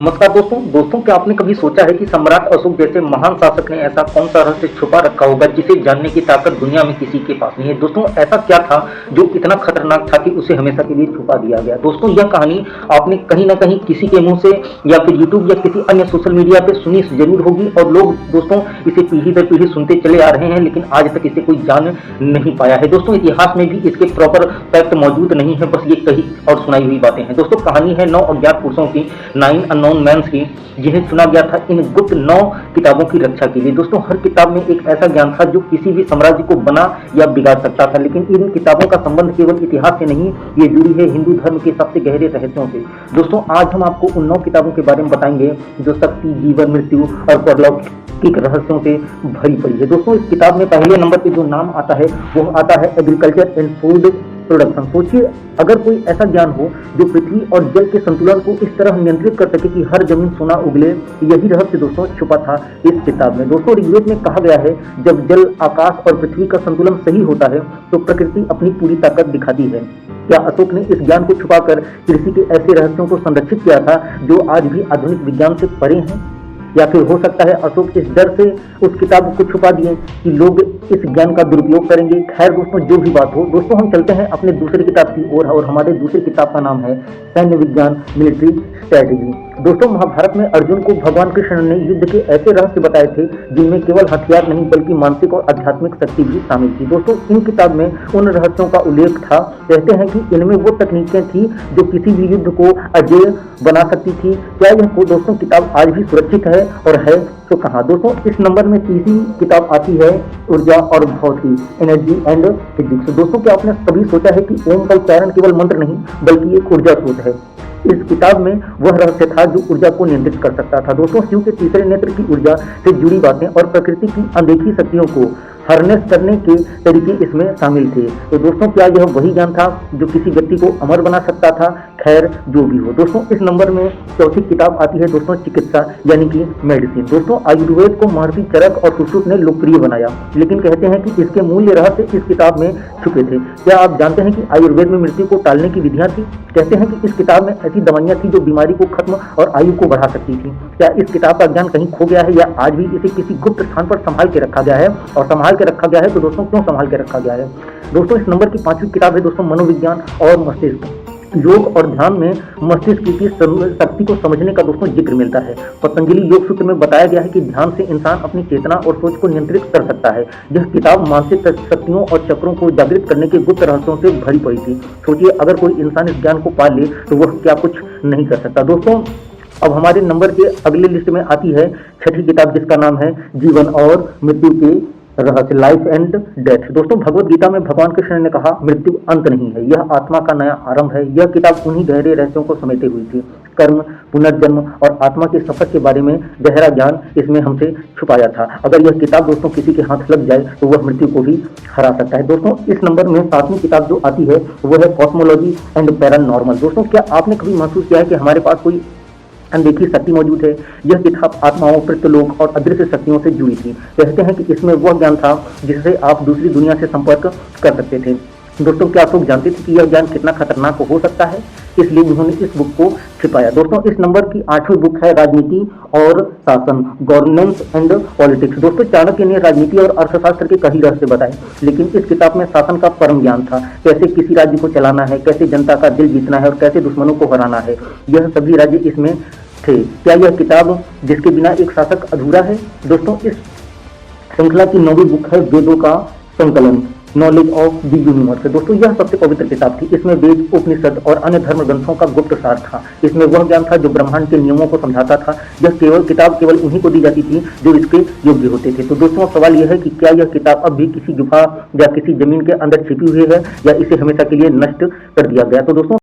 नमस्कार दोस्तों क्या आपने कभी सोचा है कि सम्राट अशोक जैसे महान शासक ने ऐसा कौन सा रहस्य छुपा रखा होगा जिसे जानने की ताकत दुनिया में किसी के पास नहीं है। दोस्तों ऐसा क्या था जो इतना खतरनाक था कि उसे हमेशा के लिए छुपा दिया गया। दोस्तों यह कहानी आपने कहीं ना कहीं किसी के मुंह से या फिर यूट्यूब या किसी अन्य सोशल मीडिया पे सुनी जरूर होगी और लोग दोस्तों इसे पीढ़ी दर पीढ़ी सुनते चले आ रहे हैं, लेकिन आज तक इसे कोई जान नहीं पाया है। दोस्तों इतिहास में भी इसके प्रॉपर फैक्ट मौजूद नहीं है, बस ये कही और सुनाई हुई बातें हैं। दोस्तों कहानी है 9 अज्ञात पुरुषों की, 9 अननोन मैन्स की, जिन्हें चुना गया था इन गुप्त 9 किताबों की रक्षा के लिए। दोस्तों हर किताब में एक ऐसा ज्ञान था जो किसी भी साम्राज्य को बना या बिगाड़ सकता था, लेकिन इन किताबों का संबंध केवल इतिहास से नहीं, ये जुड़ी है हिंदू धर्म के सबसे गहरे रहस्यों से। दोस्तों आज हम आपको उन 9 किताबों के बारे में बताएंगे जो शक्ति, जीवन, मृत्यु और परलौकिक रहस्यों से भरी पड़ी है। दोस्तों इस किताब में पहले नंबर पे जो नाम आता है वो आता है एग्रीकल्चर एंड फूड प्रोडक्शन। सोचिए अगर कोई ऐसा ज्ञान हो जो पृथ्वी और जल के संतुलन को इस तरह नियंत्रित कर सके कि हर जमीन सोना उगले, यही रहस्य दोस्तों छुपा था इस किताब में। दोस्तों ऋग्वेद में कहा गया है जब जल, आकाश और पृथ्वी का संतुलन सही होता है तो प्रकृति अपनी पूरी ताकत दिखाती है। क्या अशोक ने इस ज्ञान को छुपाकर कृषि के ऐसे रहस्यों को संरक्षित किया था जो आज भी आधुनिक विज्ञान से परे हैं? या फिर हो सकता है अशोक इस डर से उस किताब को छुपा दिए कि लोग इस ज्ञान का दुरुपयोग करेंगे। खैर दोस्तों जो भी बात हो, दोस्तों हम चलते हैं अपने दूसरी किताब की ओर और हमारे दूसरी किताब का नाम है सैन्य विज्ञान, मिलिट्री स्ट्रेटेजी। दोस्तों महाभारत में अर्जुन को भगवान कृष्ण ने युद्ध के ऐसे रहस्य बताए थे जिनमें केवल हथियार नहीं बल्कि मानसिक और आध्यात्मिक शक्ति भी शामिल थी। दोस्तों इन किताब में उन रहस्यों का उल्लेख था, कहते हैं कि इनमें वो तकनीकें थी जो किसी भी युद्ध को अजेय बना सकती थी। क्या यह दोस्तों किताब आज भी सुरक्षित है और है तो कहाँ? दोस्तों इस नंबर में तीसरी किताब आती है ऊर्जा और भौतिकी, एनर्जी एंड फिजिक्स। दोस्तों क्या आपने कभी सोचा है कि ओम का उच्चारण केवल मंत्र नहीं बल्कि एक ऊर्जा स्रोत है? इस किताब में वह रहस्य था जो ऊर्जा को नियंत्रित कर सकता था। दोस्तों शिव के तीसरे नेत्र की ऊर्जा से जुड़ी बातें और प्रकृति की अनदेखी शक्तियों को हार्नेस करने के तरीके इसमें शामिल थे। तो दोस्तों क्या यह वही ज्ञान था जो किसी व्यक्ति को अमर बना सकता था? खैर जो भी हो, दोस्तों इस नंबर में चौथी किताब आती है दोस्तों चिकित्सा यानी कि मेडिसिन। दोस्तों आयुर्वेद को महर्षि चरक और सुश्रुत ने लोकप्रिय बनाया, लेकिन कहते हैं कि इसके मूल्य रहस्य इस किताब में छुपे थे। क्या आप जानते हैं कि आयुर्वेद में मृत्यु को टालने की विधियां थी? कहते हैं कि इस किताब में ऐसी दवाइयां थी जो बीमारी को खत्म और आयु को बढ़ा सकती थी। क्या इस किताब का ज्ञान कहीं खो गया है या आज भी इसे किसी गुप्त स्थान पर संभाल के रखा गया है? और संभाल के रखा गया है तो दोस्तों क्यों संभाल के रखा गया है? दोस्तों इस नंबर की 5वीं किताब है दोस्तों मनोविज्ञान और मस्तिष्क। योग और ध्यान में मस्तिष्क की शक्ति को समझने का दोस्तों जिक्र मिलता है। पतंजलि योग सूत्र में बताया गया है कि ध्यान से इंसान अपनी चेतना और सोच को नियंत्रित कर सकता है। यह किताब मानसिक शक्तियों और चक्रों को जागृत करने के गुप्त रहस्यों से भरी पड़ी थी। सोचिए अगर कोई इंसान इस ज्ञान को पा ले तो वह क्या कुछ नहीं कर सकता। दोस्तों अब हमारे नंबर के अगले लिस्ट में आती है 6ठी किताब जिसका नाम है जीवन और मृत्यु के रहस्य, लाइफ एंड डेथ। दोस्तों भगवत गीता में भगवान कृष्ण ने कहा मृत्यु अंत नहीं है, यह आत्मा का नया आरंभ है। यह किताब उन्हीं गहरे रहस्यों को समेटे हुई थी। कर्म, पुनर्जन्म और आत्मा के सफर के बारे में गहरा ज्ञान इसमें हमसे छुपाया था। अगर यह किताब दोस्तों किसी के हाथ लग जाए तो वह मृत्यु को भी हरा सकता है। दोस्तों इस नंबर में 7वीं किताब जो आती है वो है कॉस्मोलॉजी एंड पैरानॉर्मल। दोस्तों क्या आपने कभी महसूस किया है कि हमारे पास कोई अनदेखी शक्ति मौजूद है? यह किताब आत्माओं, पृथ्वीलोक और अदृश्य शक्तियों से जुड़ी थी। कहते हैं कि इसमें वह ज्ञान था जिससे आप दूसरी दुनिया से संपर्क कर सकते थे। दोस्तों क्या आप लोग जानते थे कि यह ज्ञान कितना खतरनाक हो सकता है? इसलिए उन्होंने इस बुक को छिपाया। दोस्तों इस नंबर की 8वीं बुक है राजनीति और शासन, गवर्नेंस एंड पॉलिटिक्स। दोस्तों चाणक्य ने राजनीति और अर्थशास्त्र के कई रहस्य बताए, लेकिन इस किताब में शासन का परम ज्ञान था। कैसे किसी राज्य को चलाना है, कैसे जनता का दिल जीतना है और कैसे दुश्मनों को हराना है, यह सभी राज्य इसमें थे। क्या यह किताब जिसके बिना एक शासक अधूरा है? दोस्तों इस श्रृंखला की 9वीं बुक है वेदों का संकलन, नॉलेज ऑफ द यूनिवर्स। दोस्तों यह सबसे पवित्र किताब थी। इसमें वेद, उपनिषद और अन्य धर्म ग्रंथों का गुप्त सार था। इसमें वह ज्ञान था जो ब्रह्मांड के नियमों को समझाता था। यह किताब केवल उन्हीं को दी जाती थी जो इसके योग्य होते थे। तो दोस्तों सवाल यह है कि क्या यह किताब अब भी किसी गुफा या किसी जमीन के अंदर छिपी हुई है या इसे हमेशा के लिए नष्ट कर दिया गया? तो दोस्तों